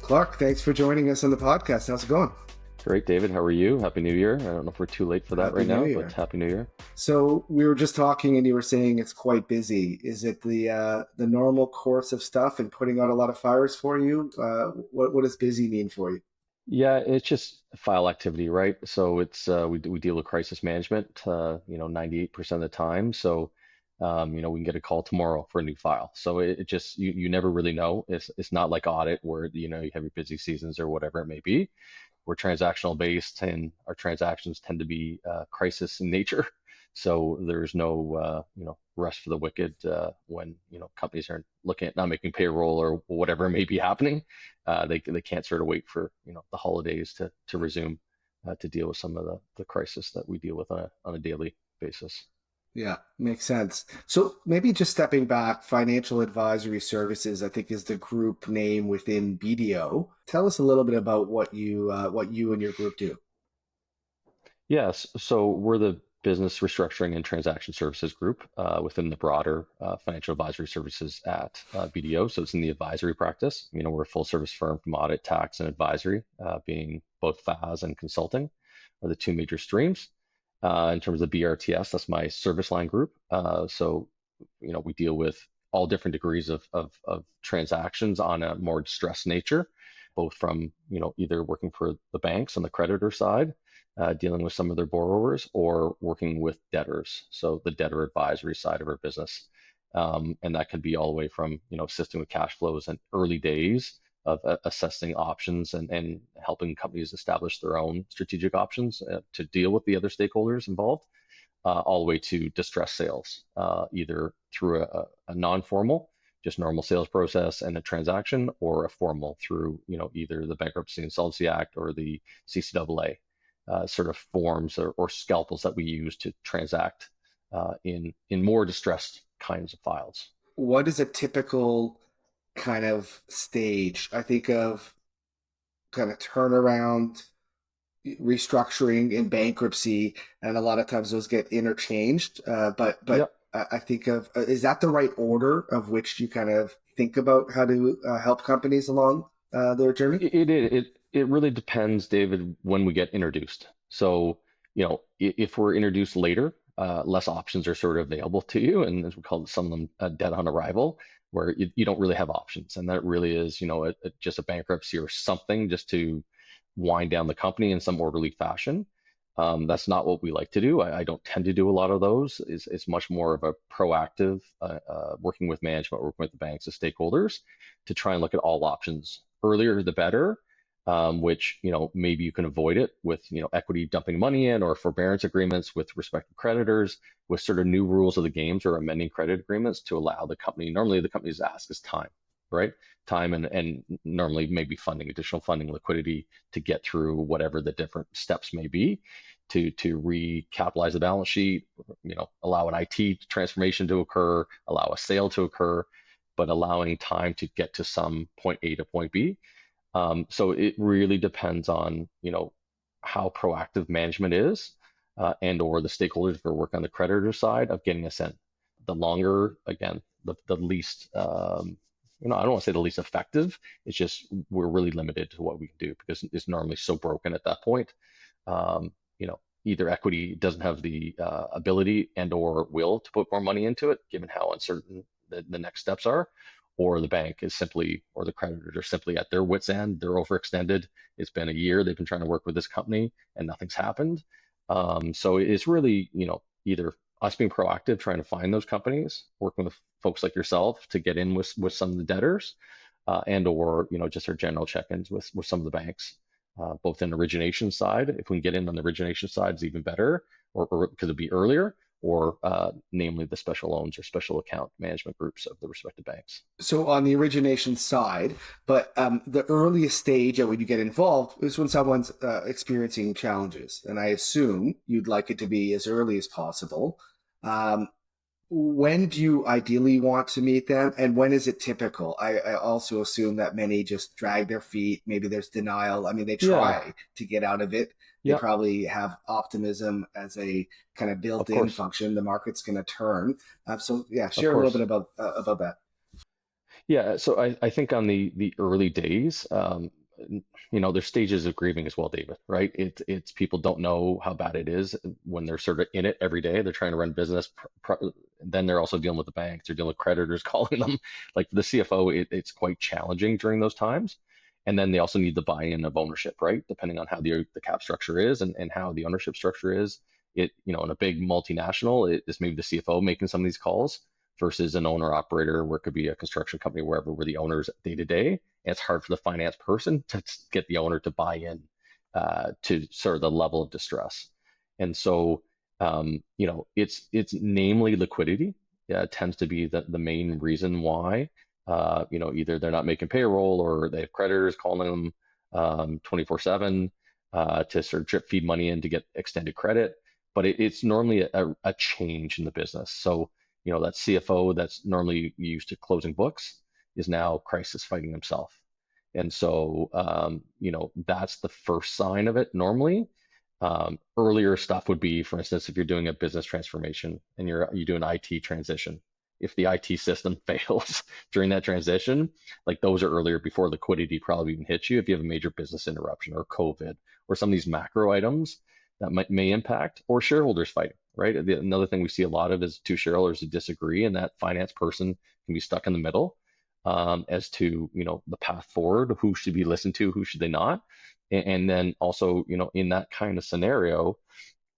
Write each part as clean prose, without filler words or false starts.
Clark, thanks for joining us on the podcast. How's it going? Great, David. How are you? Happy New Year. I don't know if we're too late for that Happy right New now, Year. but Happy New Year. So we were just talking, and you were saying it's quite busy. Is it the normal course of stuff and putting out a lot of fires for you? What does busy mean for you? Yeah, it's just file activity, right? So it's we deal with crisis management, 98% of the time. So we can get a call tomorrow for a new file. So it just you never really know. It's not like audit where you have your busy seasons or whatever it may be. We're transactional based, and our transactions tend to be crisis in nature. So there's no rest for the wicked when companies are looking at not making payroll or whatever may be happening. They can't sort of wait for the holidays to resume to deal with some of the crisis that we deal with on a daily basis. Yeah, makes sense. So maybe just stepping back, financial advisory services, I think is the group name within BDO. Tell us a little bit about what you and your group do. Yes, so we're the business restructuring and transaction services group within the broader financial advisory services at BDO. So it's in the advisory practice. We're a full service firm from audit, tax, and advisory, being both FAS and consulting are the two major streams. In terms of BRTS, that's my service line group. We deal with all different degrees of transactions on a more distressed nature, both from, either working for the banks on the creditor side, dealing with some of their borrowers, or working with debtors. So the debtor advisory side of our business. And that could be all the way from, assisting with cash flows and early days of assessing options and helping companies establish their own strategic options to deal with the other stakeholders involved, all the way to distressed sales, either through a non-formal, just normal sales process and a transaction, or a formal through, either the Bankruptcy and Insolvency Act or the CCAA sort of forms or scalpels that we use to transact in more distressed kinds of files. What is a typical kind of stage? I think of kind of turnaround, restructuring, and bankruptcy, and a lot of times those get interchanged. But Yep. I think of is that the right order of which you kind of think about how to help companies along their journey? It really depends, David, when we get introduced. So, if we're introduced later, less options are sort of available to you, and as we call some of them, dead on arrival, where you don't really have options, and that really is, just a bankruptcy or something just to wind down the company in some orderly fashion. That's not what we like to do. I don't tend to do a lot of those. It's much more of a proactive, working with management, working with the banks, the stakeholders, to try and look at all options. Earlier, the better. Which maybe you can avoid it with equity dumping money in, or forbearance agreements with respective creditors, with sort of new rules of the games or amending credit agreements to allow the company. Normally, the company's ask is time, right? Time and normally maybe additional funding, liquidity to get through whatever the different steps may be to recapitalize the balance sheet, allow an IT transformation to occur, allow a sale to occur, but allowing time to get to some point A to point B. So it really depends on, how proactive management is, and or the stakeholders who work on the creditor side of getting us in. The longer, again, the least, I don't want to say the least effective. It's just we're really limited to what we can do because it's normally so broken at that point. Either equity doesn't have the ability and or will to put more money into it, given how uncertain the next steps are, or the bank is simply, or the creditors are simply at their wits' end. They're overextended. It's been a year. They've been trying to work with this company and nothing's happened. So it's really, either us being proactive, trying to find those companies, working with folks like yourself to get in with some of the debtors, and or, just our general check-ins with some of the banks, both in the origination side. If we can get in on the origination side, it's even better, or because it'd be earlier, or namely the special loans or special account management groups of the respective banks. So on the origination side, but the earliest stage at when you get involved is when someone's experiencing challenges. And I assume you'd like it to be as early as possible. When do you ideally want to meet them, and when is it typical? I also assume that many just drag their feet. Maybe there's denial. I mean, they Yeah, try to get out of it. they Yeah, probably have optimism as a kind of of built-in course, function. The market's going to turn. So yeah, of share a little bit course. about that. Yeah, so I think on the early days, there's stages of grieving as well, David, right? It's people don't know how bad it is when they're sort of in it every day. They're trying to run business. Then they're also dealing with the banks. They're dealing with creditors calling them. Like the CFO, it's quite challenging during those times. And then they also need the buy-in of ownership, right? Depending on how the cap structure is and how the ownership structure is. In a big multinational, it's maybe the CFO making some of these calls versus an owner operator where it could be a construction company wherever where the owner's day to day. And it's hard for the finance person to get the owner to buy in to sort of the level of distress. And so it's namely liquidity tends to be the main reason why either they're not making payroll or they have creditors calling them 24/7 to sort of drip feed money in to get extended credit. But it's normally a change in the business. So that CFO that's normally used to closing books is now crisis fighting himself. And so, that's the first sign of it normally. Earlier stuff would be, for instance, if you're doing a business transformation and you do an IT transition, if the IT system fails during that transition, like those are earlier before liquidity probably even hits you. If you have a major business interruption or COVID or some of these macro items that may impact, or shareholders fighting, right? Another thing we see a lot of is two shareholders who disagree, and that finance person can be stuck in the middle as to the path forward, who should be listened to, who should they not, and then also in that kind of scenario,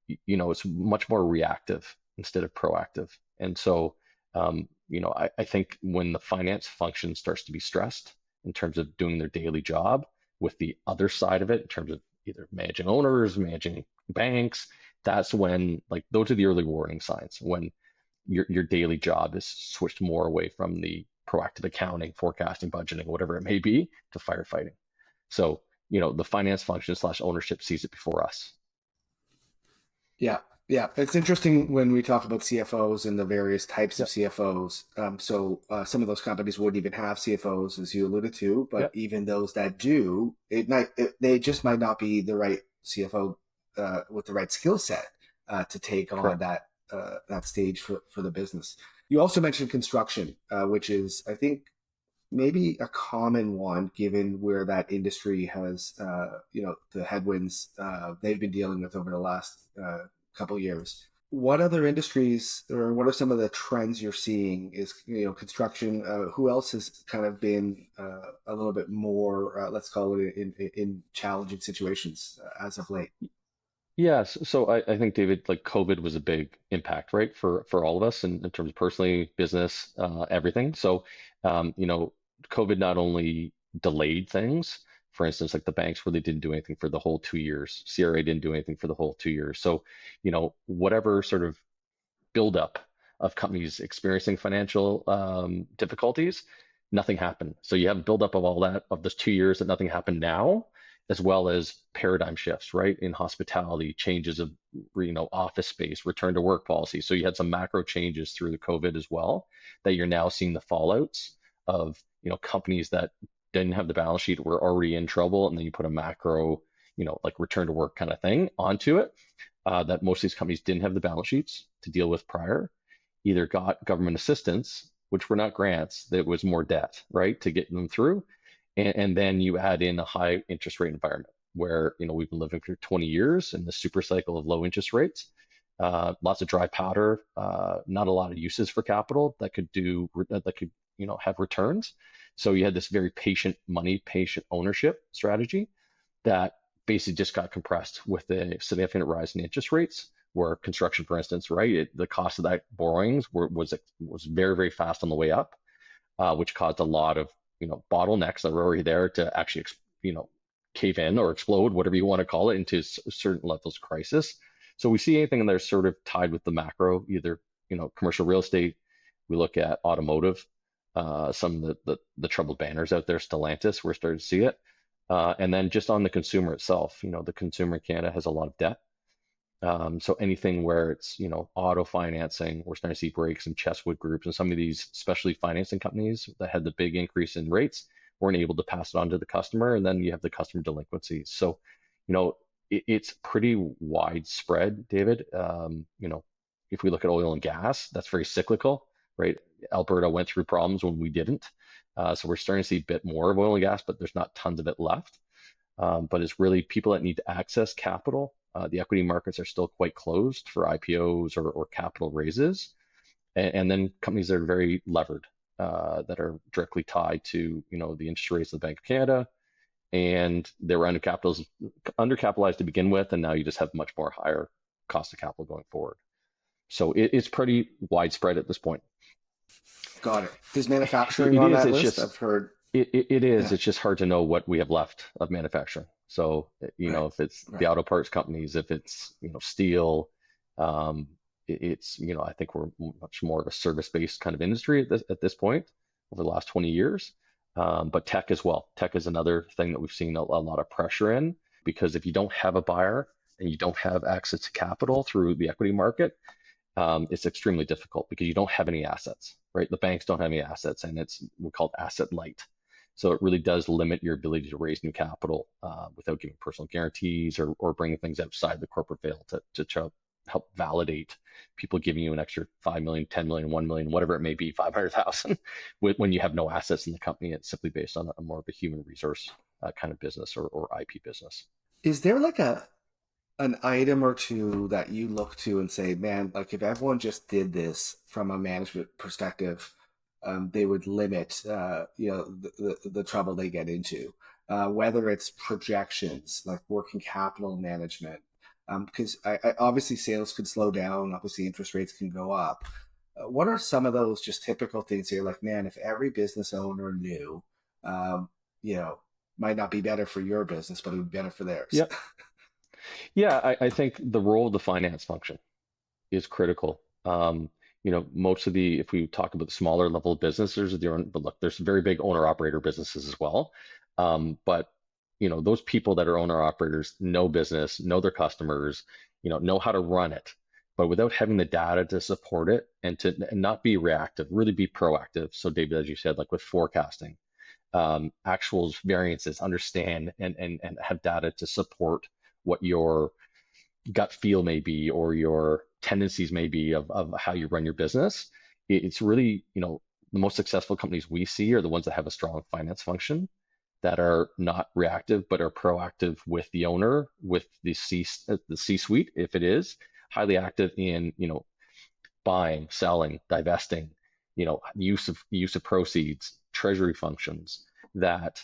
it's much more reactive instead of proactive. And so, I think when the finance function starts to be stressed in terms of doing their daily job, with the other side of it, in terms of either managing owners, managing banks, that's when, like, those are the early warning signs when your daily job is switched more away from the proactive accounting, forecasting, budgeting, whatever it may be, to firefighting. So, the finance function slash ownership sees it before us. Yeah, yeah. It's interesting when we talk about CFOs and the various types of Yeah, CFOs. Some of those companies wouldn't even have CFOs, as you alluded to, yeah, but even those that do, they just might not be the right CFO with the right skill set to take on correct. that stage for the business. You also mentioned construction, which is, I think, maybe a common one given where that industry has the headwinds they've been dealing with over the last couple of years. What other industries, or what are some of the trends you're seeing? Is construction? Who else has kind of been a little bit more, let's call it, in challenging situations as of late? Yeah, so I think, David, like COVID was a big impact, right, for all of us in terms of personally, business, everything. So, COVID not only delayed things, for instance, like the banks really didn't do anything for the whole 2 years. CRA didn't do anything for the whole 2 years. So, whatever sort of buildup of companies experiencing financial difficulties, nothing happened. So you have a buildup of all that of those 2 years that nothing happened now, as well as paradigm shifts, right? In hospitality, changes of office space, return to work policy. So you had some macro changes through the COVID as well that you're now seeing the fallouts of companies that didn't have the balance sheet were already in trouble, and then you put a macro, like return to work kind of thing onto it that most of these companies didn't have the balance sheets to deal with prior, either got government assistance, which were not grants, that was more debt, right, to get them through. And then you add in a high interest rate environment where, we've been living for 20 years in the super cycle of low interest rates, lots of dry powder, not a lot of uses for capital that could, have returns. So you had this very patient money, patient ownership strategy that basically just got compressed with a significant rise in interest rates, where construction, for instance, right, the cost of that borrowings was very, very fast on the way up, which caused a lot of bottlenecks that were already there to actually cave in or explode, whatever you want to call it, into certain levels of crisis. So we see anything that's sort of tied with the macro, either commercial real estate. We look at automotive, some of the troubled banners out there, Stellantis, we're starting to see it. And then just on the consumer itself, the consumer in Canada has a lot of debt. So anything where it's, auto financing, we're starting to see breaks in Chesswood Groups and some of these specialty financing companies that had the big increase in rates weren't able to pass it on to the customer. And then you have the customer delinquencies. So, you know, it's pretty widespread, David. If we look at oil and gas, that's very cyclical, right? Alberta went through problems when we didn't. So we're starting to see a bit more of oil and gas, but there's not tons of it left. But it's really people that need to access capital. The equity markets are still quite closed for IPOs or capital raises. And then companies that are very levered, that are directly tied to, the interest rates of the Bank of Canada, and they were undercapitalized to begin with, and now you just have much more higher cost of capital going forward. So it's pretty widespread at this point. Got it. Is manufacturing It on is. that It's list? just I've heard. it is. Yeah. It's just hard to know what we have left of manufacturing. So Right. if it's the Right. auto parts companies, if it's steel, it's I think we're much more of a service-based kind of industry at this point over the last 20 years. But tech as well. Tech is another thing that we've seen a lot of pressure in, because if you don't have a buyer and you don't have access to capital through the equity market, it's extremely difficult because you don't have any assets, right? The banks don't have any assets, and we're called asset light. So it really does limit your ability to raise new capital without giving personal guarantees or bringing things outside the corporate veil to help validate people giving you an extra 5 million, 10 million, 1 million, whatever it may be, 500,000, when you have no assets in the company. It's simply based on a more of a human resource kind of business or IP business. Is there like an item or two that you look to and say, man, like if everyone just did this from a management perspective, they would limit, the trouble they get into, whether it's projections, like working capital management, because obviously sales could slow down, obviously interest rates can go up. What are some of those just typical things that you're like, man, if every business owner knew, um, you know, might not be better for your business, but it would be better for theirs. Yep. Yeah, I think the role of the finance function is critical. Most of if we talk about the smaller level of businesses, but look, there's very big owner operator businesses as well. But those people that are owner operators know business, know their customers, know how to run it, but without having the data to support it and not be reactive, really be proactive. So David, as you said, like with forecasting, actuals, variances, understand and have data to support what your gut feel may be or your tendencies may be of how you run your business. It's really, the most successful companies we see are the ones that have a strong finance function, that are not reactive but are proactive with the owner, with the C-suite, if it is highly active in, buying, selling, divesting, use of proceeds, treasury functions, that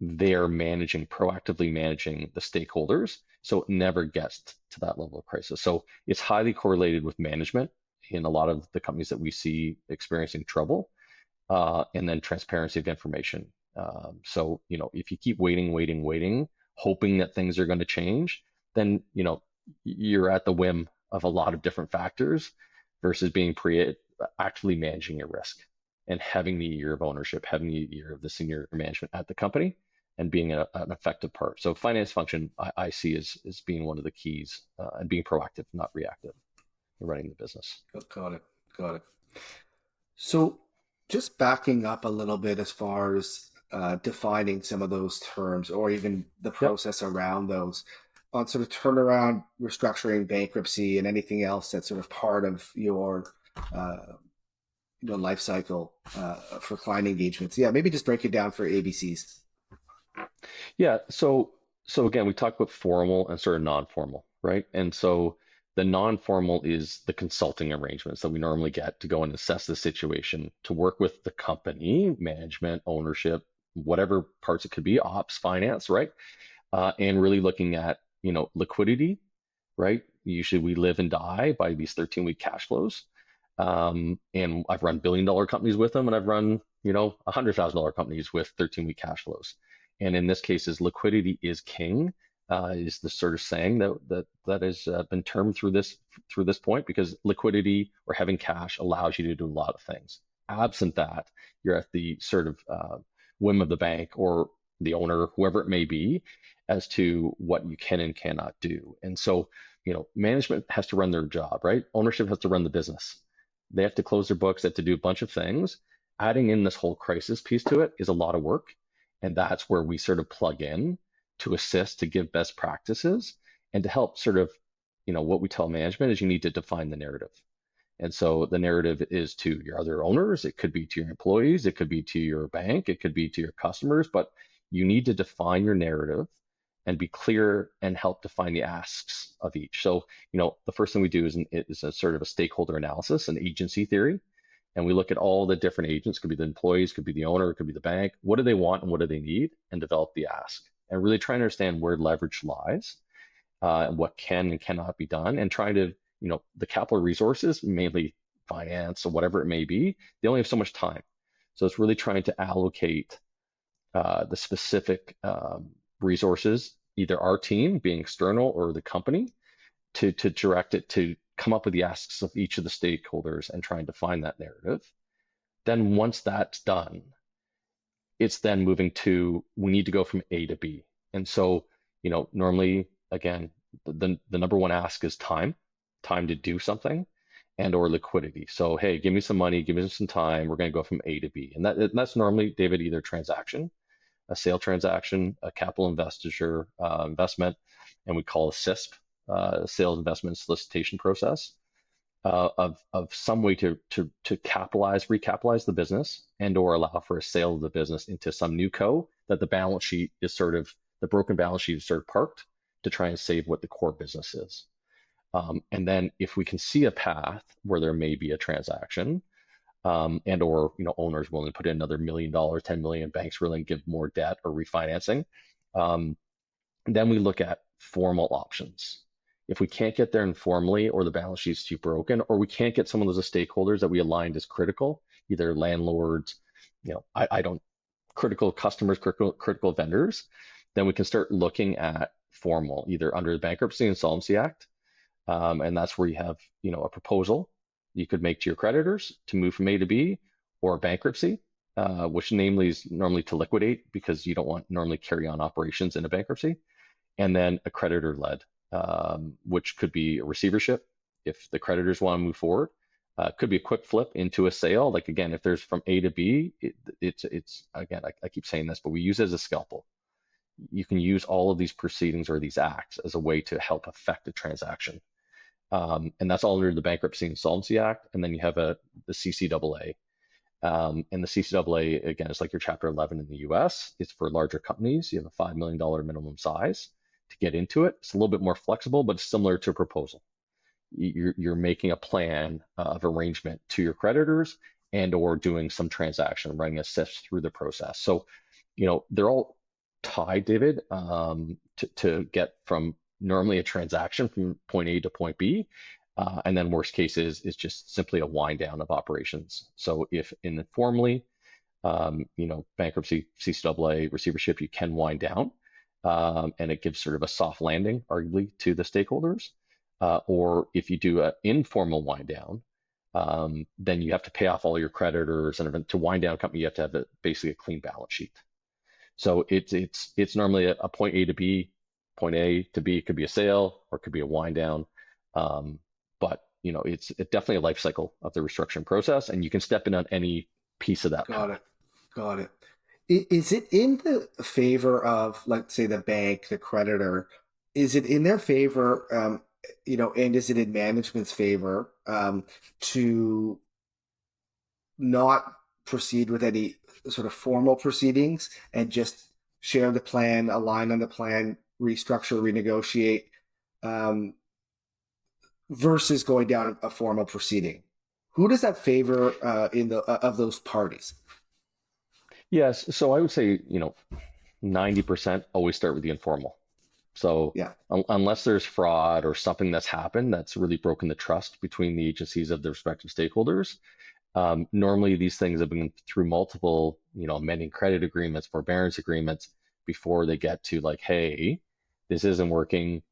they're proactively managing the stakeholders, so it never gets to that level of crisis. So it's highly correlated with management in a lot of the companies that we see experiencing trouble, and then transparency of information. So if you keep waiting, hoping that things are going to change, then you're at the whim of a lot of different factors, versus being actually managing your risk and having the year of ownership, having the year of the senior management at the company, and being an effective part. So finance function I see as being one of the keys, and being proactive, not reactive, in running the business. Got it. Got it. So, just backing up a little bit as far as defining some of those terms or even the Yep. process around those on sort of turnaround, restructuring, bankruptcy, and anything else that's sort of part of your uh, life cycle for client engagements. Yeah, maybe just break it down for ABCs. Yeah. So again, we talk about formal and sort of non-formal, right? And so the non-formal is the consulting arrangements that we normally get to go and assess the situation, to work with the company, management, ownership, whatever parts it could be, ops, finance, right? And really looking at, liquidity, right? Usually we live and die by these 13-week cash flows. And I've run billion-dollar companies with them, and I've run, $100,000 companies with 13-week cash flows. And in this case, is liquidity is king, is the sort of saying that has been termed through this point, because liquidity or having cash allows you to do a lot of things. Absent that, you're at the sort of whim of the bank or the owner, whoever it may be, as to what you can and cannot do. And so, management has to run their job, right? Ownership has to run the business. They have to close their books, they have to do a bunch of things. Adding in this whole crisis piece to it is a lot of work. And that's where we sort of plug in to assist, to give best practices, and to help sort of, what we tell management is you need to define the narrative. And so the narrative is to your other owners, it could be to your employees, it could be to your bank, it could be to your customers, but you need to define your narrative and be clear and help define the asks of each. So, the first thing we do is a sort of a stakeholder analysis, an agency theory. And we look at all the different agents, could be the employees, could be the owner, it could be the bank. What do they want and what do they need? And develop the ask. And really try to understand where leverage lies, and what can and cannot be done, and trying to, the capital resources, mainly finance or whatever it may be, they only have so much time. So it's really trying to allocate the specific resources, either our team being external or the company, to direct it to come up with the asks of each of the stakeholders and try and define that narrative. Then once that's done, it's then moving to, we need to go from A to B. And so, normally, again, the number one ask is time to do something, and or liquidity. So, hey, give me some money, give me some time, we're going to go from A to B. And that's normally, David, either transaction, a sale transaction, a capital investiture investment, and we call a SISP, sales investment solicitation process, of some way to recapitalize the business, and or allow for a sale of the business into some new co that the balance sheet is sort of, the broken balance sheet is sort of parked to try and save what the core business is. And then if we can see a path where there may be a transaction, and or owners willing to put in another $1 million, 10 million, banks willing to give more debt or refinancing, then we look at formal options. If we can't get there informally, or the balance sheet's too broken, or we can't get some of those stakeholders that we aligned as critical, either landlords, I don't, critical customers, critical vendors, then we can start looking at formal, either under the Bankruptcy and Insolvency Act. And that's where you have, a proposal you could make to your creditors to move from A to B, or bankruptcy, which namely is normally to liquidate, because you don't want normally carry on operations in a bankruptcy. And then a creditor-led, which could be a receivership if the creditors want to move forward. Could be a quick flip into a sale. Like, again, if there's from A to B, it's again, I keep saying this, but we use it as a scalpel. You can use all of these proceedings or these acts as a way to help affect a transaction. And that's all under the Bankruptcy and Insolvency Act. And then you have the CCAA. And the CCAA, again, is like your Chapter 11 in the US. It's for larger companies. You have a $5 million minimum size to get into it. It's a little bit more flexible, but it's similar to a proposal. You're making a plan of arrangement to your creditors, and or doing some transaction, running a SIFT through the process. So, they're all tied, David, to get from normally a transaction from point A to point B. And then worst case is just simply a wind down of operations. So if informally, bankruptcy, CCAA, receivership, you can wind down, and it gives sort of a soft landing, arguably, to the stakeholders. Or if you do an informal wind down, then you have to pay off all your creditors, and to wind down a company, you have to have basically a clean balance sheet. So it's normally a point A to B, point A to B. It could be a sale or it could be a wind down. But it's definitely a life cycle of the restructuring process, and you can step in on any piece of that path. Got it. Is it in the favor of, let's say, the bank, the creditor? Is it in their favor, and is it in management's favor, to not proceed with any sort of formal proceedings and just share the plan, align on the plan, restructure, renegotiate, versus going down a formal proceeding? Who does that favor of those parties? Yes. So I would say, 90% always start with the informal. So Yeah, unless there's fraud or something that's happened that's really broken the trust between the agencies of the respective stakeholders, normally these things have been through multiple, amending credit agreements, forbearance agreements, before they get to like, hey, this isn't working,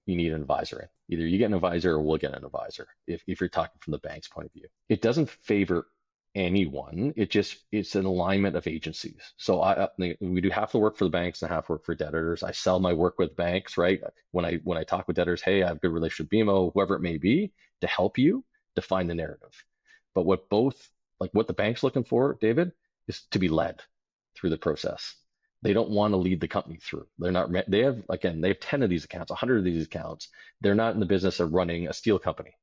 you need an advisor in. Either you get an advisor or we'll get an advisor, if you're talking from the bank's point of view. It doesn't favor anyone. It's an alignment of agencies. So we do half the work for the banks and half work for debtors. I sell my work with banks, right? When I talk with debtors, hey, I have a good relationship with BMO, whoever it may be, to help you define the narrative. But what the bank's looking for, David, is to be led through the process. They don't want to lead the company through. They're not, they have, again, they have 10 of these accounts, 100 of these accounts. They're not in the business of running a steel company,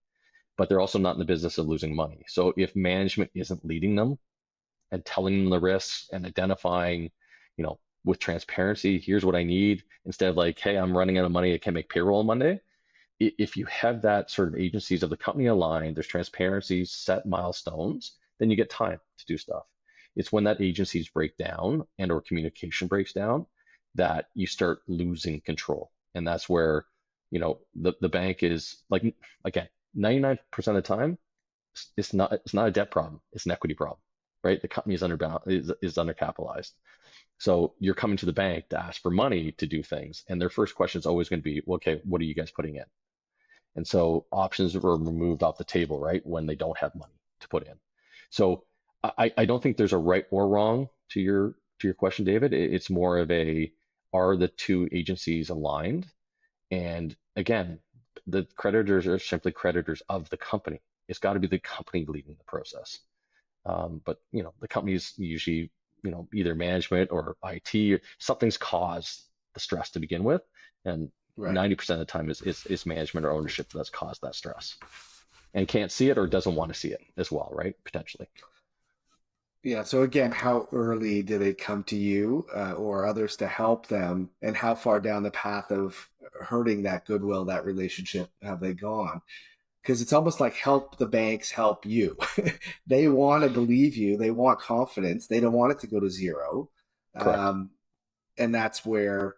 but they're also not in the business of losing money. So if management isn't leading them and telling them the risks and identifying, with transparency, here's what I need, instead of like, hey, I'm running out of money, I can't make payroll on Monday. If you have that sort of agencies of the company aligned, there's transparency, set milestones, then you get time to do stuff. It's when that agencies break down and or communication breaks down that you start losing control. And that's where, the bank is like, again, 99% of the time, it's not a debt problem, it's an equity problem, right? The company is undercapitalized. So you're coming to the bank to ask for money to do things, and their first question is always going to be, well, okay, what are you guys putting in? And so options were removed off the table, right, when they don't have money to put in. So I don't think there's a right or wrong to your question, David. It's more of a, are the two agencies aligned? And again, the creditors are simply creditors of the company. It's got to be the company leading the process. But the company's usually, either management or IT, or something's caused the stress to begin with, and Right. 90% of the time is management or ownership that's caused that stress and can't see it or doesn't want to see it as well, right? Potentially. Yeah. So again, how early do they come to you or others to help them, and how far down the path of hurting that goodwill, that relationship, have they gone? Because it's almost like help the banks help you. They want to believe you. They want confidence. They don't want it to go to zero. Correct. Um, and that's where,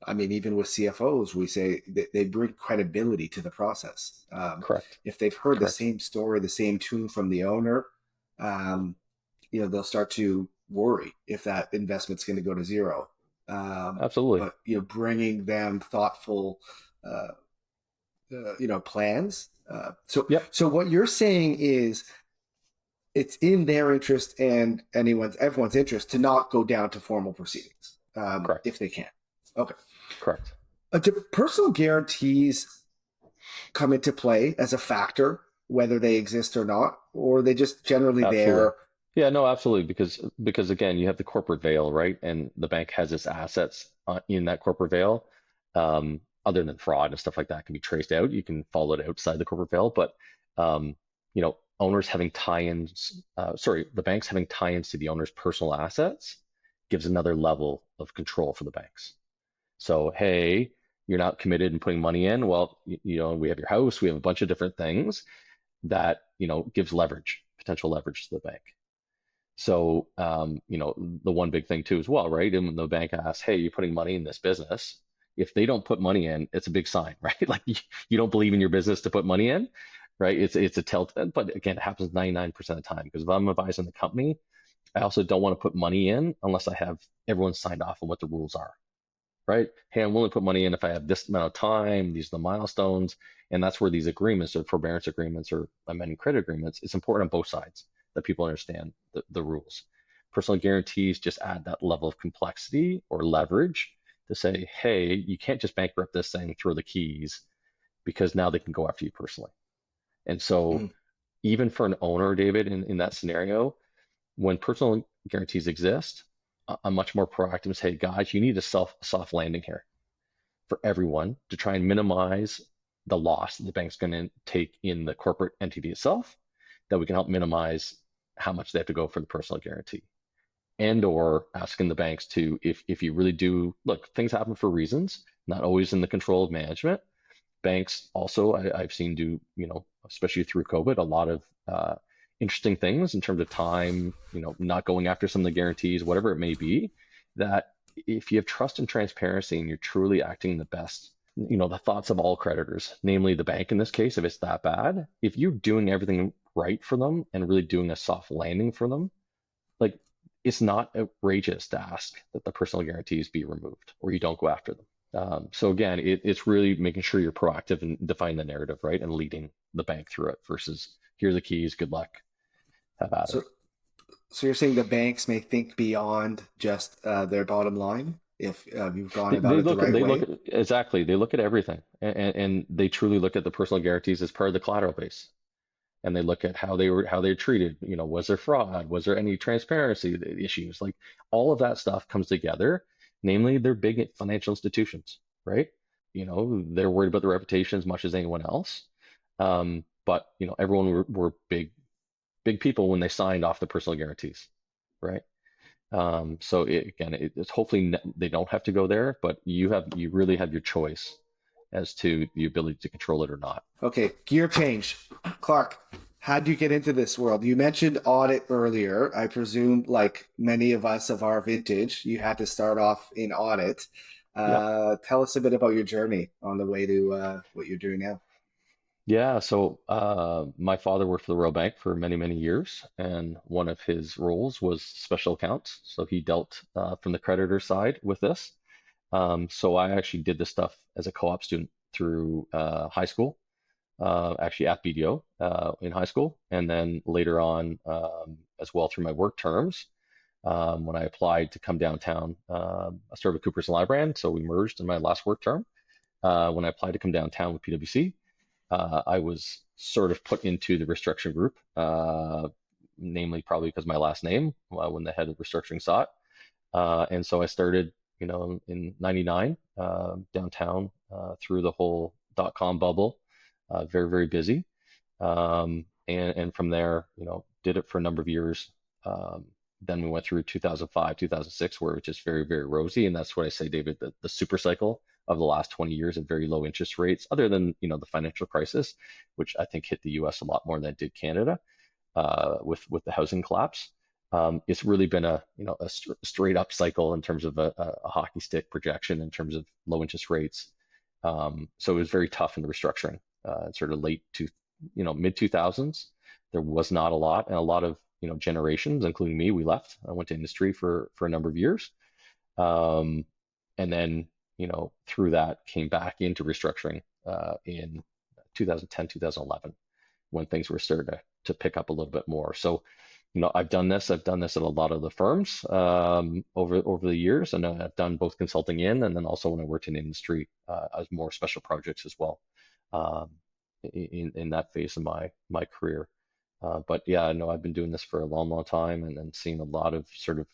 I mean, even with CFOs, we say they bring credibility to the process. Correct. If they've heard the Correct. same story, the same tune from the owner, um, they'll start to worry if that investment's going to go to zero. Absolutely. But bringing them thoughtful, uh, plans. Yep. So what you're saying is it's in their interest and everyone's interest to not go down to formal proceedings Correct. if they can. Okay. Correct. Do personal guarantees come into play as a factor, whether they exist or not, or are they just generally Absolutely. there? Yeah, no, absolutely. Because again, you have the corporate veil, right? And the bank has its assets in that corporate veil. Other than fraud and stuff like that can be traced out. You can follow it outside the corporate veil, but owners having tie-ins, the banks having tie-ins to the owner's personal assets gives another level of control for the banks. So, hey, you're not committed in putting money in. Well, we have your house, we have a bunch of different things that, gives leverage, potential leverage to the bank. So, the one big thing too as well, right? And when the bank asks, hey, you're putting money in this business, if they don't put money in, it's a big sign, right? Like you don't believe in your business to put money in, right? It's a telltale, but again, it happens 99% of the time because if I'm advising the company, I also don't want to put money in unless I have everyone signed off on what the rules are, right? Hey, I'm willing to put money in if I have this amount of time, these are the milestones. And that's where these agreements or forbearance agreements or amending credit agreements, it's important on both sides that people understand the rules. Personal guarantees just add that level of complexity or leverage to say, hey, you can't just bankrupt this thing, throw the keys, because now they can go after you personally. And so Mm, even for an owner, David, in that scenario, when personal guarantees exist, I'm much more proactive and say, guys, you need a soft landing here for everyone to try and minimize the loss that the bank's going to take in the corporate entity itself, that we can help minimize how much they have to go for the personal guarantee. And or asking the banks to, if you really do, look, things happen for reasons, not always in the control of management. Banks also, I've seen do, especially through COVID, a lot of interesting things in terms of time, not going after some of the guarantees, whatever it may be, that if you have trust and transparency and you're truly acting the best, the thoughts of all creditors, namely the bank in this case, if it's that bad, if you're doing everything right for them and really doing a soft landing for them, like it's not outrageous to ask that the personal guarantees be removed or you don't go after them. So again, it's really making sure you're proactive and defining the narrative, right, and leading the bank through it versus here are the keys, good luck, have at it. So, so you're saying the banks may think beyond just their bottom line if you've gone about it the right They look way? at exactly, they look at everything, and they truly look at the personal guarantees as part of the collateral base. and they look at how they were treated. Was there fraud? Was there any transparency issues? Like all of that stuff comes together. Namely, they're big financial institutions, right? They're worried about their reputation as much as anyone else. But everyone were big people when they signed off the personal guarantees, right? So it's hopefully they don't have to go there, but you really have your choice as to the ability to control it or not. Okay, gear change. Clark, how did you get into this world? You mentioned audit earlier. I presume, like many of us of our vintage, you had to start off in audit. Yeah. Tell us a bit about your journey on the way to what you're doing now. Yeah, so my father worked for the Royal Bank for many, many years, and one of his roles was special accounts. So he dealt from the creditor side with this. So I actually did this stuff as a co-op student through high school, actually at BDO in high school, and then later on as well through my work terms. When I applied to come downtown, I started with Coopers and Lybrand, so we merged in my last work term. When I applied to come downtown with PwC, I was sort of put into the restructuring group, namely probably because my last name when the head of restructuring saw it. And so I started, in '99 downtown through the whole dot-com bubble, very, very busy. And from there, did it for a number of years. Then we went through 2005, 2006, where it was just very, very rosy. And that's what I say, David, the super cycle of the last 20 years of very low interest rates, other than, the financial crisis, which I think hit the US a lot more than it did Canada with the housing collapse. It's really been a straight up cycle in terms of a hockey stick projection in terms of low interest rates. So it was very tough in the restructuring, sort of mid 2000s. There was not a lot, and a lot of generations, including me, we left. I went to industry for a number of years, um, and then through that came back into restructuring in 2010, 2011, when things were starting to pick up a little bit more. So I've done this. I've done this at a lot of the firms over the years, and I've done both consulting and then also when I worked in industry as more special projects as well um, in that phase of my career. But yeah, I know I've been doing this for a long, long time, and then seen a lot of sort of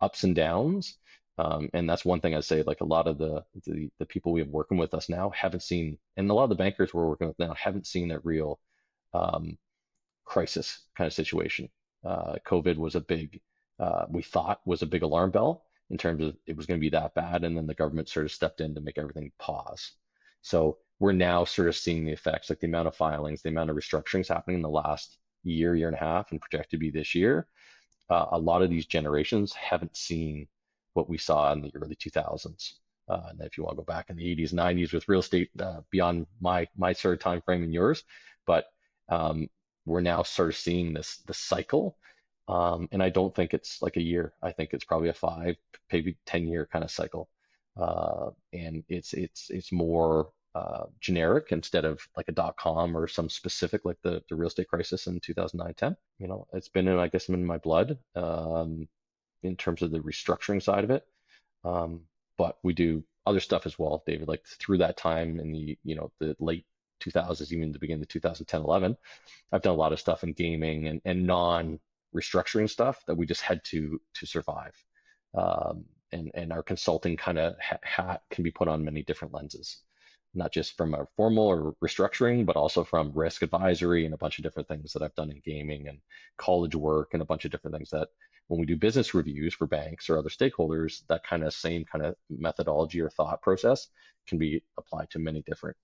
ups and downs. And that's one thing I say, like a lot of the people we have working with us now haven't seen, and a lot of the bankers we're working with now haven't seen a real um, crisis kind of situation. COVID was we thought was a big alarm bell in terms of it was going to be that bad, and then the government sort of stepped in to make everything pause. So we're now sort of seeing the effects, like the amount of filings, the amount of restructurings happening in the last year and a half, and projected to be this year. A lot of these generations haven't seen what we saw in the early 2000s. And if you want to go back in the 80s, 90s with real estate beyond my sort of time frame and yours, but um, we're now sort of seeing the cycle. And I don't think it's like a year. I think it's probably a 5, maybe 10-year kind of cycle. And it's more generic instead of like a .com or some specific like the real estate crisis in 2009-10. It's been I guess in my blood in terms of the restructuring side of it. Um, but we do other stuff as well, David, like through that time in the late 2000s, even the beginning of 2010, 11, I've done a lot of stuff in gaming and non-restructuring stuff that we just had to survive. And our consulting kind of hat can be put on many different lenses, not just from a formal or restructuring, but also from risk advisory and a bunch of different things that I've done in gaming and college work and a bunch of different things that when we do business reviews for banks or other stakeholders, that kind of same kind of methodology or thought process can be applied to many different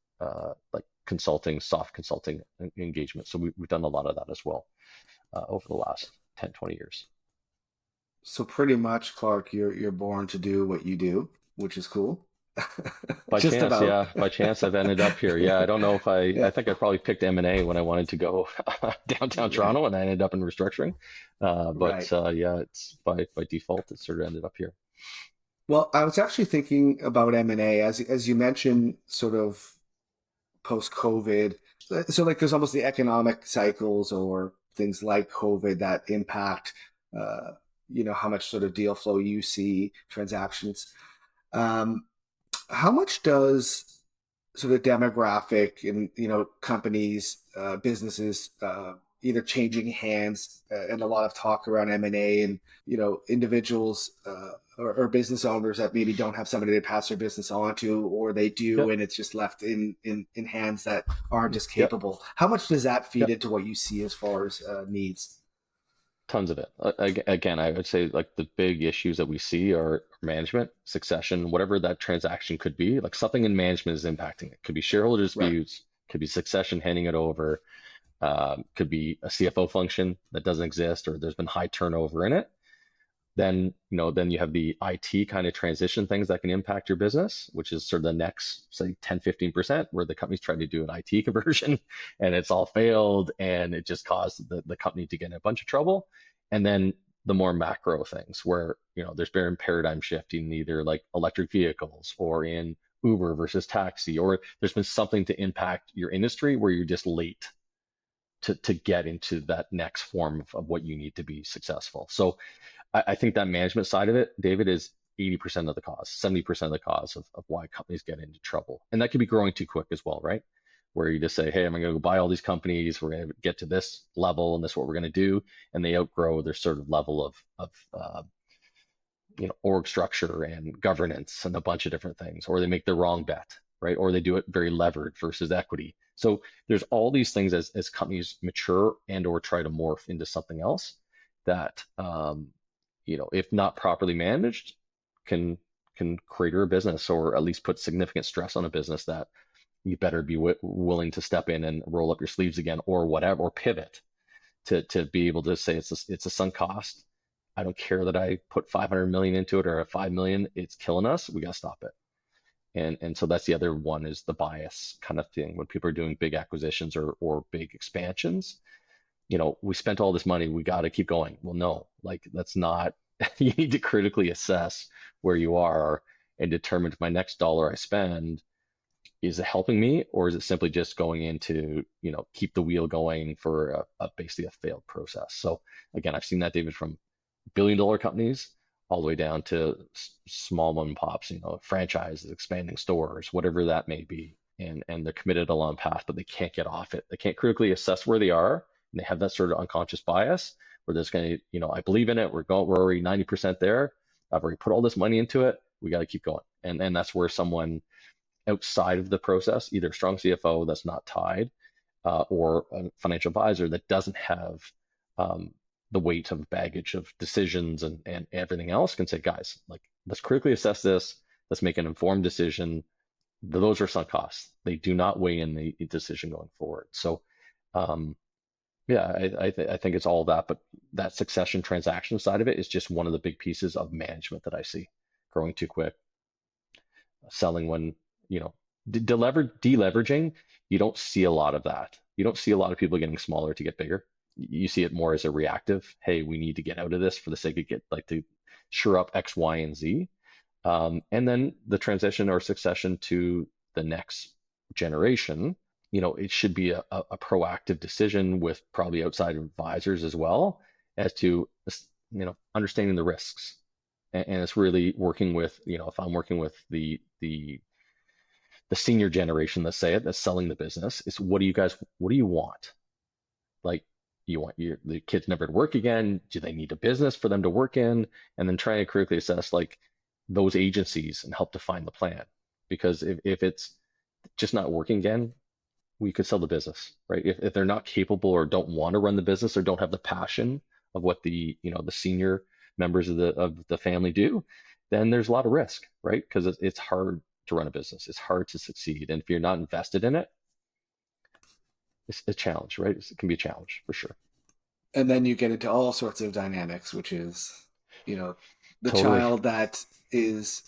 like consulting, soft consulting engagements. So we've done a lot of that as well over the last 10, 20 years. So pretty much, Clark, you're born to do what you do, which is cool. By Just chance, about. yeah. By chance, I've ended up here. Yeah, I don't know if I Yeah, think I probably picked M&A when I wanted to go downtown right, Toronto, and I ended up in restructuring. But right. yeah, it's by default, it sort of ended up here. Well, I was actually thinking about M&A as you mentioned, sort of post-COVID. So like there's almost the economic cycles or things like COVID that impact, uh, how much sort of deal flow you see, transactions. Um, how much does sort of demographic and, companies, businesses, either changing hands and a lot of talk around M&A and individuals or business owners that maybe don't have somebody to pass their business on to, or they do Yep. and it's just left in hands that aren't as Yep. capable. How much does that feed Yep. into what you see as far as needs? Tons of it. Again, I would say like the big issues that we see are management, succession, whatever that transaction could be. Like something in management is impacting it. Could be shareholder Right. disputes, could be succession handing it over, could be a CFO function that doesn't exist, or there's been high turnover in it. Then you have the IT kind of transition things that can impact your business, which is sort of the next, say, 10-15%, where the company's trying to do an IT conversion and it's all failed and it just caused the company to get in a bunch of trouble. And then the more macro things where, there's been paradigm shifting, either like electric vehicles or in Uber versus taxi, or there's been something to impact your industry where you're just late to get into that next form of what you need to be successful. So I think that management side of it, David, is 80% of the cause, 70% of the cause of why companies get into trouble. And that could be growing too quick as well, right? Where you just say, hey, I'm going to go buy all these companies. We're going to get to this level and this is what we're going to do. And they outgrow their sort of level of org structure and governance and a bunch of different things, or they make the wrong bet, right? Or they do it very levered versus equity. So there's all these things as companies mature and or try to morph into something else that if not properly managed, can crater a business or at least put significant stress on a business that you better be willing to step in and roll up your sleeves again or whatever, or pivot to be able to say it's a sunk cost. I don't care that I put 500 million into it or a 5 million, it's killing us. We got to stop it. And so that's the other one, is the bias kind of thing when people are doing big acquisitions or big expansions. We spent all this money, we got to keep going. Well, no, like that's not, you need to critically assess where you are and determine if my next dollar I spend, is it helping me, or is it simply just going into, keep the wheel going for basically a failed process. So again, I've seen that, David, from billion-dollar companies all the way down to small mom and pops, franchises, expanding stores, whatever that may be. And they're committed a long path, but they can't get off it. They can't critically assess where they are, and they have that sort of unconscious bias where there's going to, I believe in it. We're already 90% there. I've already put all this money into it. We got to keep going. And that's where someone outside of the process, either a strong CFO that's not tied, or a financial advisor that doesn't have the weight of baggage of decisions and everything else, can say, guys, like, let's critically assess this. Let's make an informed decision. Those are sunk costs. They do not weigh in the decision going forward. So, yeah, I think it's all that, but that succession transaction side of it is just one of the big pieces of management that I see growing too quick, selling when, you know, deleveraging. You don't see a lot of that. You don't see a lot of people getting smaller to get bigger. You see it more as a reactive. Hey, we need to get out of this for the sake of to shore up X, Y, and Z. And then the transition or succession to the next generation, it should be a proactive decision with probably outside advisors as well, as to, understanding the risks. And it's really working with, if I'm working with the senior generation, let's say it, that's selling the business, is what do you want? Like, you want the kids never to work again? Do they need a business for them to work in? And then trying to critically assess like those agencies and help define the plan. Because if it's just not working again, we could sell the business, right? If they're not capable or don't want to run the business or don't have the passion of what the senior members of the family do, then there's a lot of risk, right? Because it's hard to run a business. It's hard to succeed. And if you're not invested in it, it's a challenge, right? It can be a challenge for sure. And then you get into all sorts of dynamics, which is, you know, the Totally. child that is,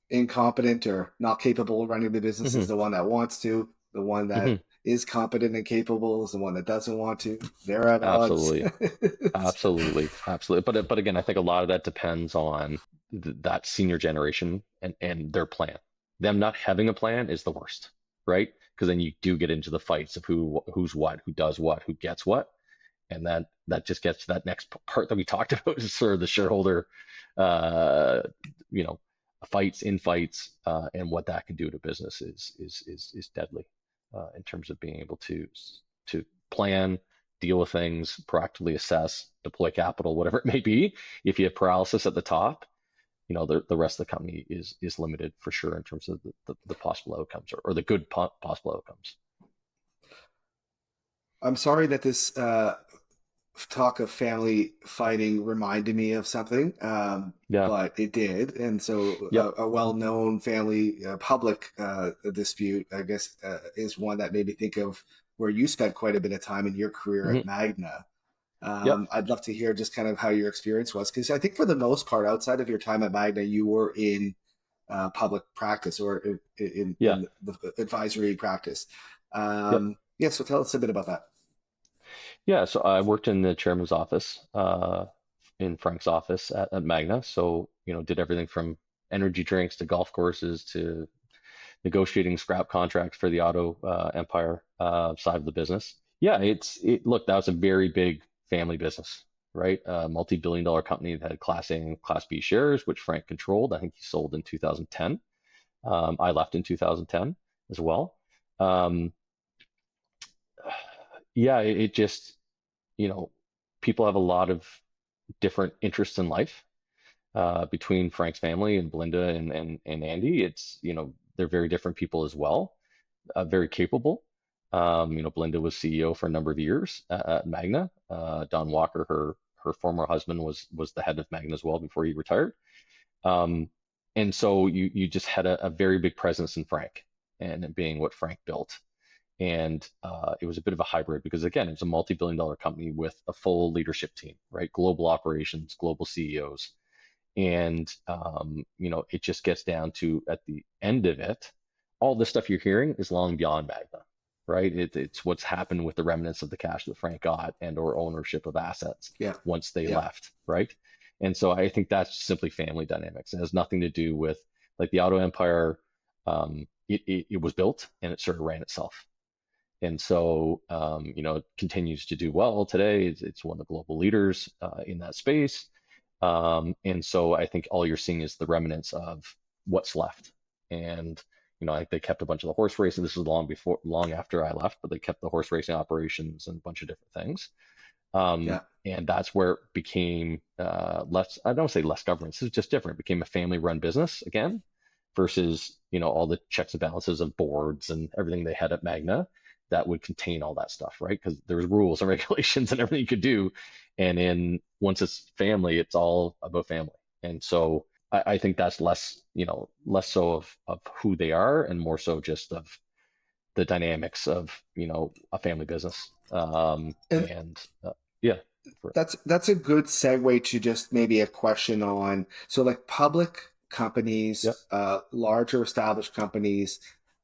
incompetent or not capable of running the business is Hmm. the one that wants to. The one that Hmm. is competent and capable is the one that doesn't want to. They're at odds. Absolutely. Absolutely. Absolutely. But again, I think a lot of that depends on that senior generation and their plan. Them not having a plan is the worst, right? Because then you do get into the fights of who's what, who does what, who gets what. And that just gets to that next part that we talked about, is sort of the shareholder, uh, you know, fights, infights, and what that can do to business is deadly, in terms of being able to plan, deal with things, proactively assess, deploy capital, whatever it may be. If you have paralysis at the top, the rest of the company is limited for sure in terms of the possible outcomes, or the good possible outcomes. I'm sorry that this talk of family fighting reminded me of something, Yeah. but it did. And so Yep. a well-known family public dispute, I guess, is one that made me think of where you spent quite a bit of time in your career at Hmm. Magna. Yep. I'd love to hear just kind of how your experience was, because I think for the most part, outside of your time at Magna, you were in public practice or Yeah. in the advisory practice. Yep. Yeah, so tell us a bit about that. Yeah. So I worked in the chairman's office, in Frank's office at Magna. So, did everything from energy drinks to golf courses to negotiating scrap contracts for the auto empire side of the business. Yeah, look, that was a very big family business, right? A multi-billion dollar company that had Class A and Class B shares, which Frank controlled. I think he sold in 2010. I left in 2010 as well. Um, yeah, it just, you know, people have a lot of different interests in life between Frank's family and Belinda and Andy. They're very different people as well, very capable. Belinda was CEO for a number of years at Magna. Don Walker, her former husband, was the head of Magna as well before he retired. Um, and so you just had a very big presence in Frank and being what Frank built. And it was a bit of a hybrid because again, it's a multi-billion dollar company with a full leadership team, right? Global operations, global CEOs. And it just gets down to at the end of it, all the stuff you're hearing is long beyond Magna, right? It's what's happened with the remnants of the cash that Frank got and or ownership of assets Yeah, once they yeah, left, right? And so I think that's simply family dynamics. It has nothing to do with like the auto empire. It was built and it sort of ran itself. And so, it continues to do well today. It's one of the global leaders in that space. And so I think all you're seeing is the remnants of what's left. And, they kept a bunch of the horse racing. This was long after I left, but they kept the horse racing operations and a bunch of different things. yeah. And that's where it became less, I don't say less governance, it's just different. It became a family run business again versus, all the checks and balances of boards and everything they had at Magna that would contain all that stuff, right? Because there's rules and regulations and everything you could do. And in once it's family, it's all about family. And so I think that's less so of who they are and more so just of the dynamics of, a family business. And And yeah, for, that's a good segue to just maybe a question on, so like public yeah, companies, larger established companies.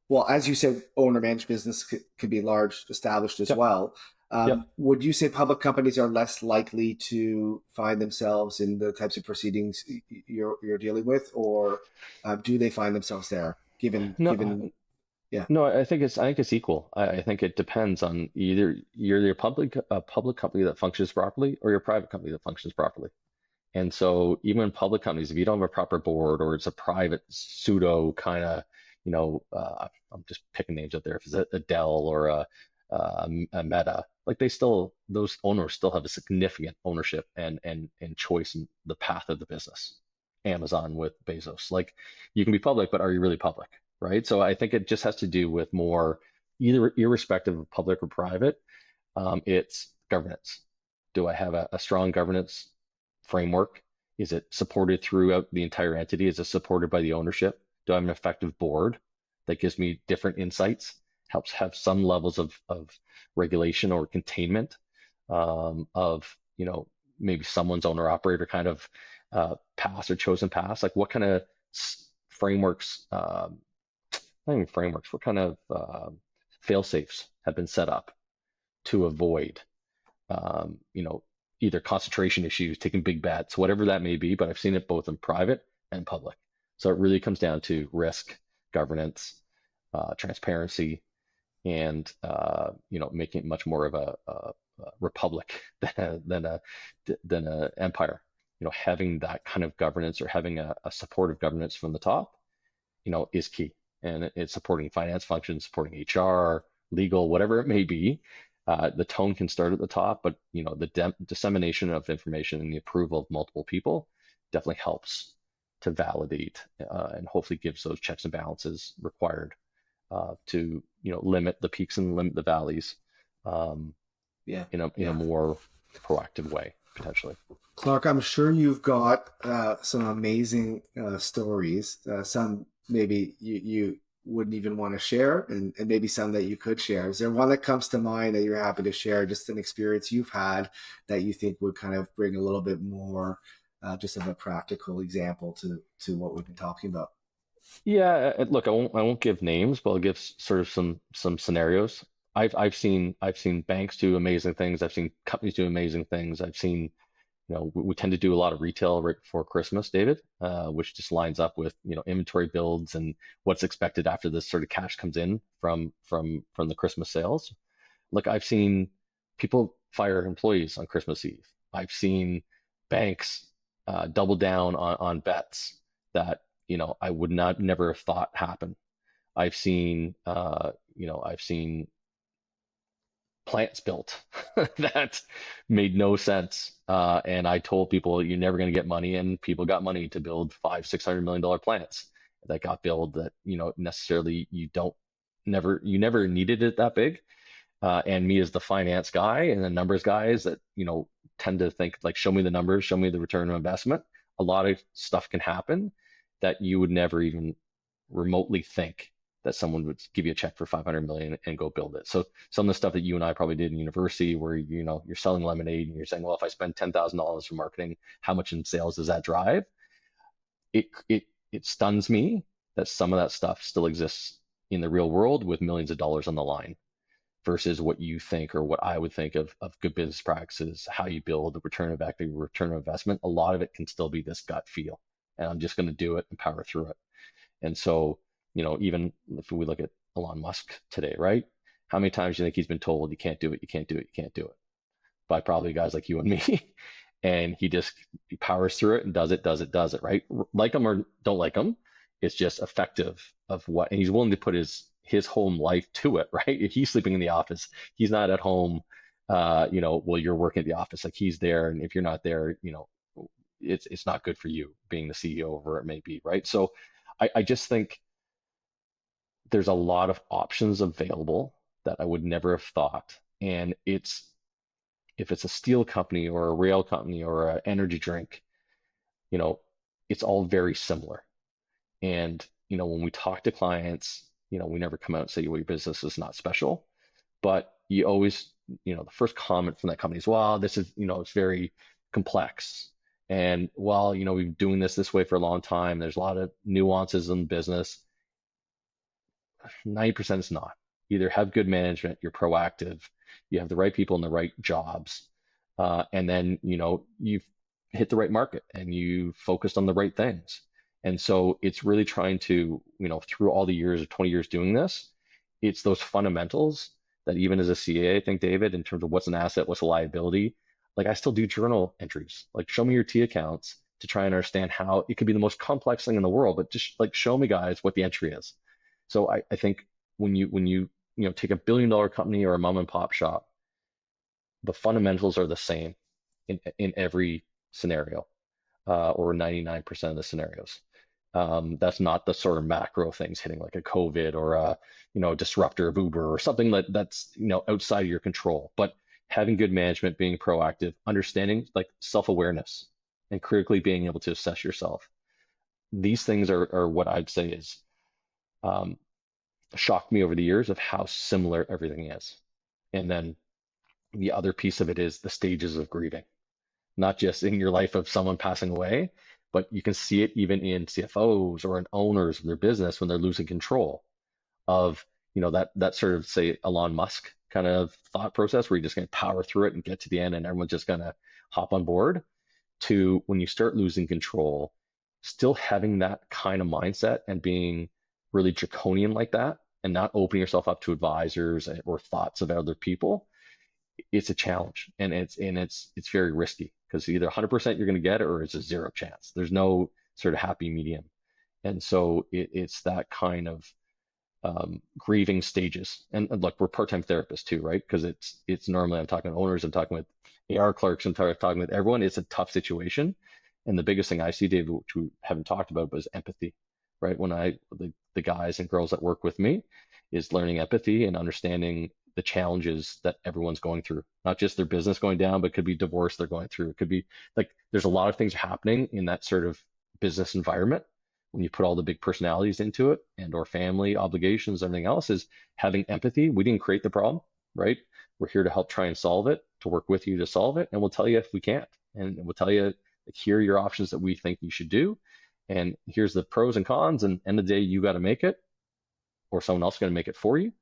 Well, as you said, owner managed business could be large, established as yeah, well. yeah. Would you say public companies are less likely to find themselves in the types of proceedings you're dealing with, or do they find themselves there? No, Given, yeah, no, I think it's equal. I think it depends on either you're a public company that functions properly or you're a private company that functions properly. And so even public companies, if you don't have a proper board or it's a private pseudo kind of, I'm just picking names out there. If it's a Dell or a Meta, like those owners still have a significant ownership and choice in the path of the business. Amazon with Bezos, like you can be public, but are you really public, right? So I think it just has to do with more, either irrespective of public or private, it's governance. Do I have a strong governance framework? Is it supported throughout the entire entity? Is it supported by the ownership? Do I have an effective board that gives me different insights, helps have some levels of regulation or containment of, maybe someone's owner operator kind of pass or chosen pass? Like what kind of frameworks, not even frameworks, what kind of fail safes have been set up to avoid um, you know, either concentration issues, taking big bets, whatever that may be. But I've seen it both in private and public. So it really comes down to risk, governance, transparency, and making it much more of a republic than a empire. Having that kind of governance or having a supportive governance from the top, is key. And it's supporting finance functions, supporting HR, legal, whatever it may be, The tone can start at the top, but the dissemination of information and the approval of multiple people definitely helps to validate and hopefully gives those checks and balances required to limit the peaks and limit the valleys um, Yeah, in a yeah. more proactive way potentially. Clark, I'm sure you've got some amazing stories. Some maybe you wouldn't even want to share, and maybe some that you could share. Is there one that comes to mind that you're happy to share? Just an experience you've had that you think would kind of bring a little bit more, just of a practical example to what we've been talking about. Yeah, look, I won't give names, but I'll give sort of some scenarios. I've seen banks do amazing things. I've seen companies do amazing things. I've seen we tend to do a lot of retail right before Christmas, David, which just lines up with inventory builds and what's expected after this sort of cash comes in from the Christmas sales. Like I've seen people fire employees on Christmas Eve. I've seen banks double down on bets that I would not never have thought happen. I've seen plants built that made no sense. And I told people you're never going to get money, and people got money to build $500-600 million plants that got built that necessarily you never needed it that big. And me as the finance guy and the numbers guys that tend to think like, show me the numbers, show me the return on investment. A lot of stuff can happen that you would never even remotely think that someone would give you a check for 500 million and go build it. So some of the stuff that you and I probably did in university, where you're selling lemonade and you're saying, well, if I spend $10,000 for marketing, how much in sales does that drive? It stuns me that some of that stuff still exists in the real world with millions of dollars on the line versus what you think or what I would think of good business practices, how you build the return of equity, return of investment. A lot of it can still be this gut feel, and I'm just going to do it and power through it. And so, even if we look at Elon Musk today, right? How many times do you think he's been told you can't do it, you can't do it, you can't do it by probably guys like you and me? And he powers through it and does it, right? Like him or don't like him, it's just effective of what, and he's willing to put his home life to it, right? If he's sleeping in the office, he's not at home, while you're working at the office, like he's there, and if you're not there, it's not good for you being the CEO or whatever it may be, right? So I just think there's a lot of options available that I would never have thought. And if it's a steel company or a rail company or an energy drink, you know, it's all very similar. And, when we talk to clients, we never come out and say, well, your business is not special, but you always, the first comment from that company is, well, this is, it's very complex. And well, we've been doing this way for a long time. There's a lot of nuances in business. 90% is not. Either have good management, you're proactive, you have the right people in the right jobs, and then you've hit the right market and you focused on the right things. And so it's really trying to, through all the years of 20 years doing this, it's those fundamentals that even as a CA, I think, David, in terms of what's an asset, what's a liability, like I still do journal entries. Like show me your T accounts to try and understand how it could be the most complex thing in the world, but just like show me guys what the entry is. So I think when you take a $1 billion company or a mom and pop shop, the fundamentals are the same in every scenario, or 99% of the scenarios. That's not the sort of macro things hitting like a COVID or a disruptor of Uber or something that's outside of your control. But having good management, being proactive, understanding like self-awareness, and critically being able to assess yourself. These things are what I'd say is um, shocked me over the years of how similar everything is. And then the other piece of it is the stages of grieving, not just in your life of someone passing away, but you can see it even in CFOs or in owners of their business when they're losing control of, that sort of say Elon Musk kind of thought process where you're just going to power through it and get to the end and everyone's just going to hop on board, to when you start losing control, still having that kind of mindset and being really draconian like that and not opening yourself up to advisors or thoughts of other people. It's a challenge, and it's very risky because either 100% you're going to get it or it's a zero chance. There's no sort of happy medium. And so it's that kind of grieving stages. And look, we're part-time therapists too, right? Because it's normally I'm talking to owners, I'm talking with AR clerks, I'm talking with everyone. It's a tough situation. And the biggest thing I see, David, which we haven't talked about, but is empathy, right? When the guys and girls that work with me is learning empathy and understanding the challenges that everyone's going through, not just their business going down, but it could be divorce they're going through. It could be like there's a lot of things happening in that sort of business environment when you put all the big personalities into it and or family obligations, everything else is having empathy. We didn't create the problem, right? We're here to help try and solve it, to work with you to solve it. And we'll tell you if we can't. And we'll tell you, like, here are your options that we think you should do. And here's the pros and cons. And end of the day, you got to make it or someone else is going to make it for you.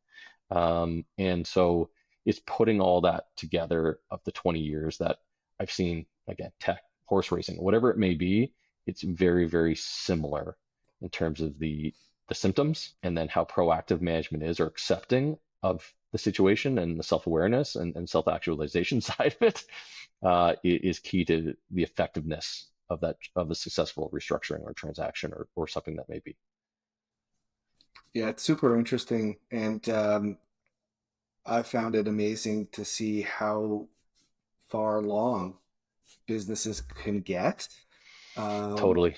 And so it's putting all that together of the 20 years that I've seen, again, tech, horse racing, whatever it may be, it's very, very similar in terms of the symptoms and then how proactive management is or accepting of the situation and the self-awareness and self-actualization side of it is key to the effectiveness of that of a successful restructuring or transaction or something that may be. Yeah, it's super interesting, and I found it amazing to see how far along businesses can get. Um, Totally.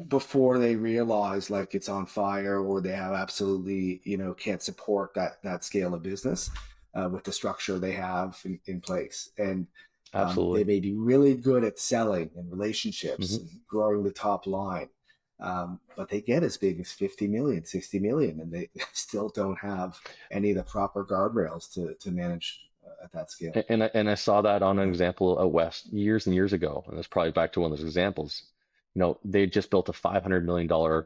before they realize like it's on fire or they have absolutely, can't support that scale of business with the structure they have in place. And they Absolutely. may be really good at selling and relationships Hmm. and growing the top line. But they get as big as 50 million, 60 million, and they still don't have any of the proper guardrails to manage at that scale. And I saw that on an example at West years and years ago, and it's probably back to one of those examples. They just built a $500 million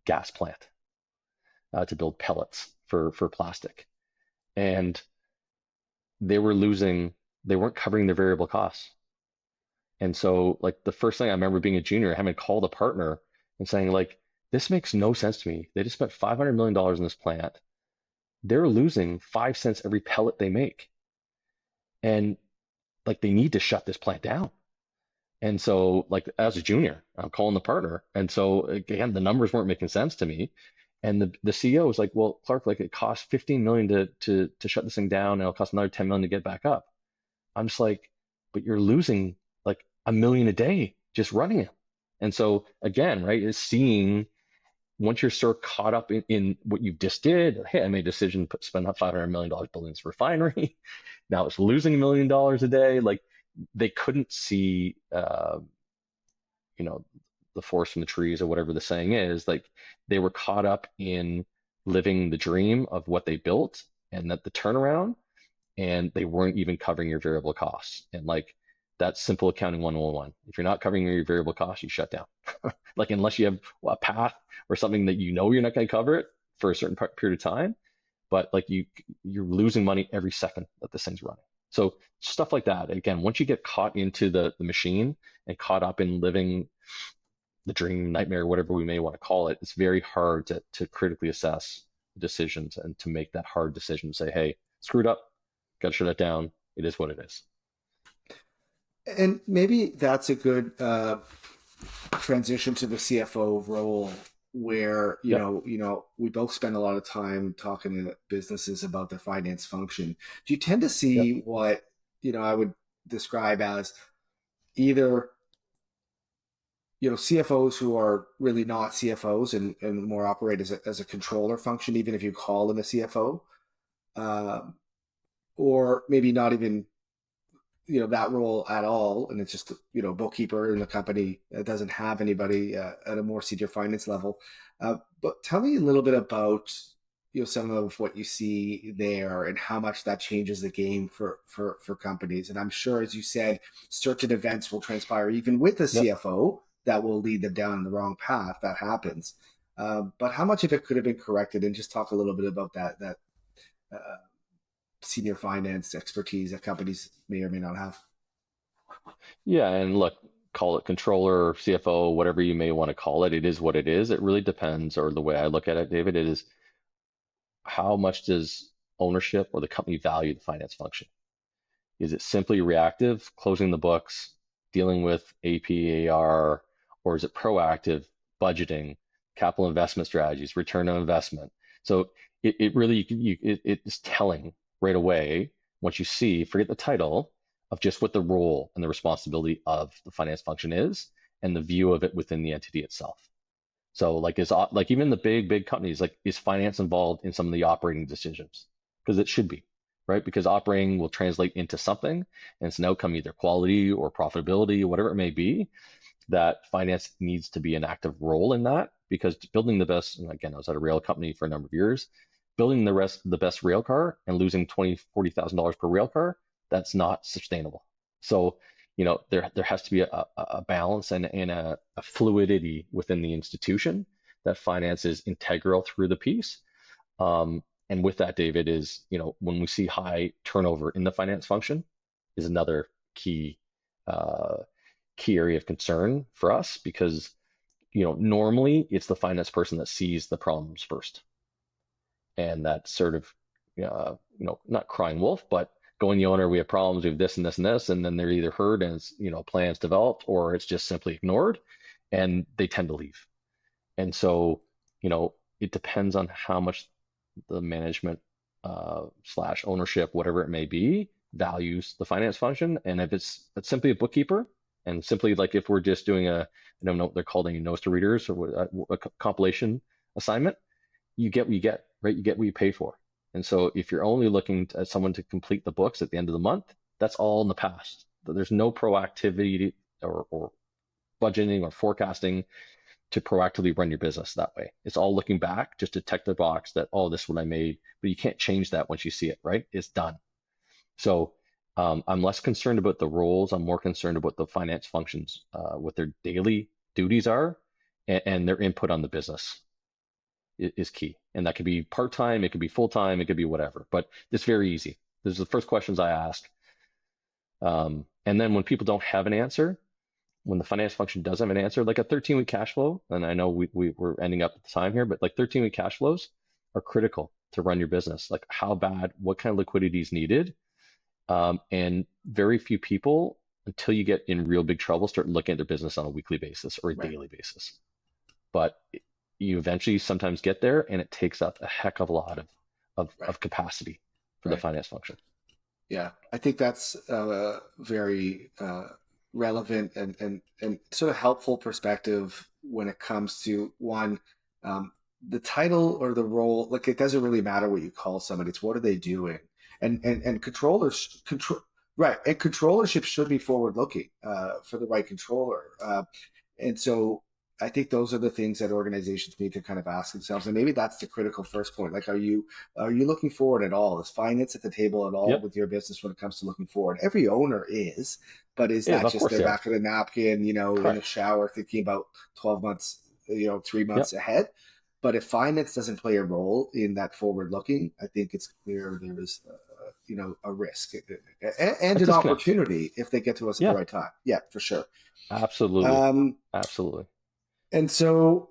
gas plant to build pellets for plastic, and they were losing, they weren't covering their variable costs. And so, like, the first thing I remember being a junior, having called a partner and saying, like, this makes no sense to me. They just spent $500 million in this plant. They're losing 5 cents every pellet they make, and like they need to shut this plant down. And so, like, as a junior, I'm calling the partner. And so, again, the numbers weren't making sense to me. And the CEO was like, well, Clark, like, it costs 15 million to shut this thing down, and it'll cost another 10 million to get back up. I'm just like, but you're losing like a million a day just running it. And so, again, right, is seeing once you're sort of caught up in what you just did, hey, I made a decision to spend that $500 million building this refinery. Now it's losing $1 million a day. Like, they couldn't see, you know, the forest from the trees or whatever the saying is. Like, they were caught up in living the dream of what they built and that the turnaround, and they weren't even covering your variable costs. And like, that's simple accounting 101. If you're not covering your variable costs, you shut down. Like, unless you have a path or something that you're not going to cover it for a certain period of time, but like you're losing money every second that this thing's running. So stuff like that. Again, once you get caught into the machine and caught up in living the dream, nightmare, whatever we may want to call it, it's very hard to critically assess decisions and to make that hard decision. Say, hey, screwed up, got to shut it down. It is what it is. And maybe that's a good transition to the CFO role where Yep. we both spend a lot of time talking to businesses about their finance function. Do you tend to Yep. see what I would describe as either CFOs who are really not CFOs and more operate as a controller function, even if you call them a CFO, um, or maybe not even that role at all, and it's just bookkeeper in the company that doesn't have anybody at a more senior finance level. But tell me a little bit about some of what you see there and how much that changes the game for companies. And I'm sure, as you said, certain events will transpire even with a Yep. CFO that will lead them down the wrong path. That happens. But how much of it could have been corrected? And just talk a little bit about that uh, senior finance expertise that companies may or may not have. Yeah. And look, call it controller, CFO, whatever you may want to call it. It is what it is. It really depends, or the way I look at it, David, it is how much does ownership or the company value the finance function? Is it simply reactive, closing the books, dealing with APAR, or is it proactive, budgeting, capital investment strategies, return on investment. So it really, it's telling right away once you see, forget the title, of just what the role and the responsibility of the finance function is and the view of it within the entity itself. So like even the big companies, like is finance involved in some of the operating decisions? Because it should be, right? Because operating will translate into something, and it's an outcome, either quality or profitability, whatever it may be, that finance needs to be an active role in that. Because building the best, and again, I was at a rail company for a number of years, building the best rail car and losing $20,000-$40,000 per rail car, that's not sustainable. So, there has to be a balance and a fluidity within the institution that finance is integral through the piece. And with that, David, is, when we see high turnover in the finance function, is another key uh, key area of concern for us, because normally it's the finance person that sees the problems first, and that sort of not crying wolf, but going, the owner, we have problems, we have this and this and this, and then they're either heard and it's, plans developed, or it's just simply ignored, and they tend to leave. And so, it depends on how much the management slash ownership, whatever it may be, values the finance function. And if it's simply a bookkeeper, and simply, like, if we're just doing I don't know what they're calling nose to readers, or a compilation assignment, you get what you get, right? You get what you pay for. And so if you're only looking at someone to complete the books at the end of the month, that's all in the past. There's no proactivity or budgeting or forecasting to proactively run your business that way. It's all looking back just to check the box that, oh, this is what I made, but you can't change that once you see it, right? It's done. So I'm less concerned about the roles. I'm more concerned about the finance functions, what their daily duties are, and their input on the business is key. And that could be part-time, it could be full-time, it could be whatever, but it's very easy. Those are the first questions I ask. And then when people don't have an answer, when the finance function does have an answer, like a 13-week cash flow, and I know we're ending up at the time here, but like 13-week cash flows are critical to run your business. Like, how bad, what kind of liquidity is needed. And very few people, until you get in real big trouble, start looking at their business on a weekly basis or a Right. daily basis. But you eventually sometimes get there, and it takes up a heck of a lot Right. of capacity for the Right. finance function. Yeah, I think that's very relevant and sort of helpful perspective when it comes to one, um, the title or the role. Like, it doesn't really matter what you call somebody; it's what are they doing. And controllers control right, and controllership should be forward looking for the right controller. And so I think those are the things that organizations need to kind of ask themselves. And maybe that's the critical first point. Like, are you looking forward at all? Is finance at the table at all Yep. with your business when it comes to looking forward? Every owner is, but is Yeah, that of just course their they are. back of the napkin, in the Correct. shower thinking about 12 months, 3 months Yep. ahead? But if finance doesn't play a role in that forward looking, I think it's clear there is, a risk A and an disconnect. opportunity if they get to us at the Yeah, right time. Yeah, for sure. absolutely. Um, Absolutely. and so,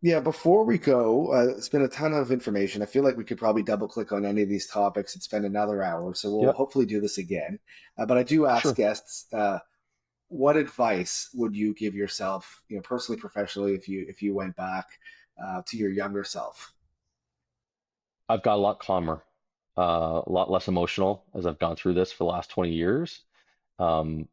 yeah, before we go, it's been a ton of information. I feel like we could probably double click on any of these topics and spend another hour. So we'll Yep. hopefully do this again. But I do ask Sure. guests, what advice would you give yourself, personally, professionally, if you went back to your younger self? I've got a lot calmer, a lot less emotional as I've gone through this for the last 20 years. Um,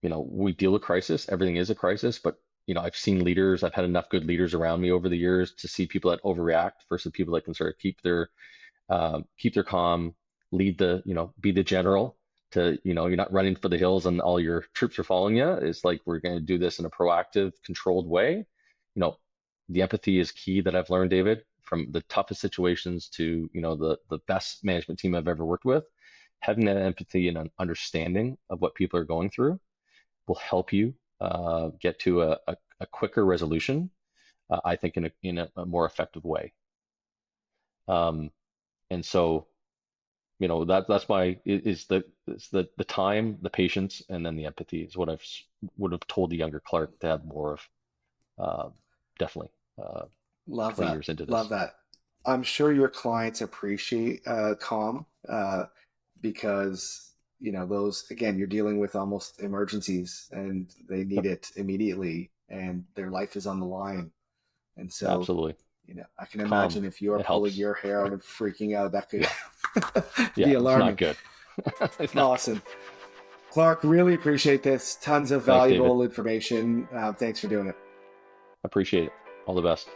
we deal with crisis. Everything is a crisis, but I've seen leaders. I've had enough good leaders around me over the years to see people that overreact versus people that can sort of keep their calm, lead be the general. To you're not running for the hills and all your troops are following you. It's like, we're going to do this in a proactive, controlled way. You know, the empathy is key that I've learned, David, from the toughest situations to the best management team I've ever worked with. Having that empathy and an understanding of what people are going through will help you get to a quicker resolution, I think, in a more effective way. Um, and so, that's my is the time, the patience, and then the empathy is what would have told the younger Clark to have more of. Uh, definitely, uh, Love 20 that. years into Love this. that. I'm sure your clients appreciate calm because, those, again, you're dealing with almost emergencies and they need Yep. it immediately and their life is on the line. And so, Absolutely. I can Calm. imagine if you're It pulling helps. your hair out and freaking out, that could Yeah. be Yeah. It's not alarming. good. It's not good. Awesome. Clark, really appreciate this. Tons of Thanks, David. valuable information. Thanks for doing it. Appreciate it. All the best.